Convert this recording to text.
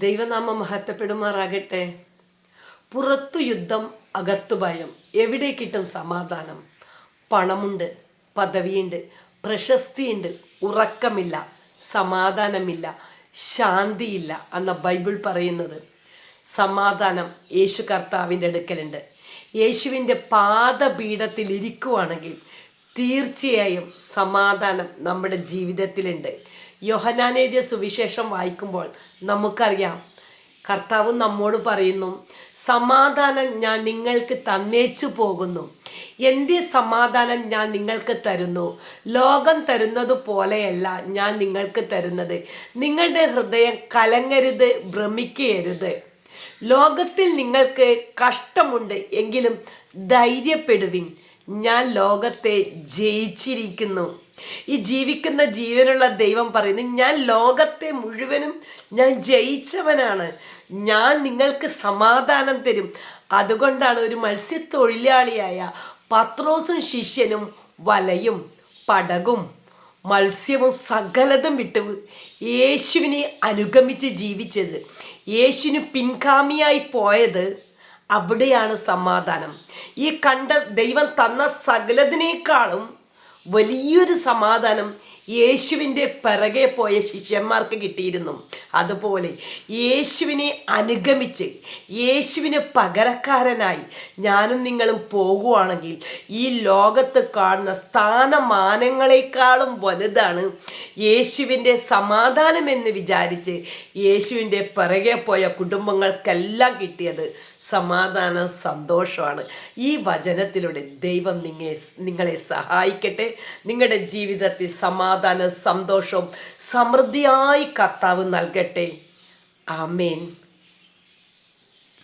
ദൈവനാമം മഹത്വപ്പെടുമാറാകട്ടെ. പുറത്തു യുദ്ധം, അകത്തു ഭയം. എവിടെ കിട്ടും സമാധാനം? പണമുണ്ട്, പദവിയുണ്ട്, പ്രശസ്തിയുണ്ട്, ഉറക്കമില്ല, സമാധാനമില്ല, ശാന്തിയില്ല എന്ന ബൈബിൾ പറയുന്നത്. സമാധാനം യേശു കർത്താവിൻ്റെ അടുക്കലുണ്ട്. യേശുവിൻ്റെ പാദപീഠത്തിൽ ഇരിക്കുവാണെങ്കിൽ തീർച്ചയായും സമാധാനം നമ്മുടെ ജീവിതത്തിലുണ്ട്. യോഹന്നാൻ എഴുതിയ സുവിശേഷം വായിക്കുമ്പോൾ നമുക്കറിയാം, കർത്താവ് നമ്മോട് പറയുന്നു, സമാധാനം ഞാൻ നിങ്ങൾക്ക് തന്നേച്ചു പോകുന്നു, എൻ്റെ സമാധാനം ഞാൻ നിങ്ങൾക്ക് തരുന്നു, ലോകം തരുന്നത് പോലെയല്ല ഞാൻ നിങ്ങൾക്ക് തരുന്നത്. നിങ്ങളുടെ ഹൃദയം കലങ്ങരുത്, ഭ്രമിക്കരുത്. ലോകത്തിൽ നിങ്ങൾക്ക് കഷ്ടമുണ്ട്, എങ്കിലും ധൈര്യപ്പെടുവിൻ, ഞാൻ ലോകത്തെ ജയിച്ചിരിക്കുന്നു. ഈ ജീവിക്കുന്ന ജീവനുള്ള ദൈവം പറയുന്നു, ഞാൻ ലോകത്തെ മുഴുവനും ഞാൻ ജയിച്ചവനാണ്, ഞാൻ നിങ്ങൾക്ക് സമാധാനം തരും. അതുകൊണ്ടാണ് ഒരു മത്സ്യത്തൊഴിലാളിയായ പത്രോസും ശിഷ്യനും വലയും പടകും മത്സ്യവും സകലതും വിട്ട് യേശുവിനെ അനുഗമിച്ച് ജീവിച്ചത്. യേശുവിന് പിൻഗാമിയായി പോയത്. അവിടെയാണ് സമാധാനം. ഈ കണ്ട ദൈവം തന്ന സകലതിനേക്കാളും വലിയൊരു സമാധാനം യേശുവിൻ്റെ പിറകെ പോയ ശിഷ്യന്മാർക്ക് കിട്ടിയിരുന്നു. അതുപോലെ യേശുവിനെ അനുഗമിച്ച് യേശുവിന് പകരക്കാരനായി ഞാനും നിങ്ങളും പോകുവാണെങ്കിൽ ഈ ലോകത്ത് കാണുന്ന സ്ഥാനമാനങ്ങളെക്കാളും വലുതാണ് യേശുവിൻ്റെ സമാധാനമെന്ന് വിചാരിച്ച് യേശുവിൻ്റെ പിറകെ പോയ കുടുംബങ്ങൾക്കെല്ലാം കിട്ടിയത് സമാധാനം, സന്തോഷമാണ്. ഈ വചനത്തിലൂടെ ദൈവം നിങ്ങളെ സഹായിക്കട്ടെ. നിങ്ങളുടെ ജീവിതത്തിൽ സമാധാനം, സന്തോഷവും സമൃദ്ധിയായി കർത്താവ് നൽകട്ടെ. ആമേൻ.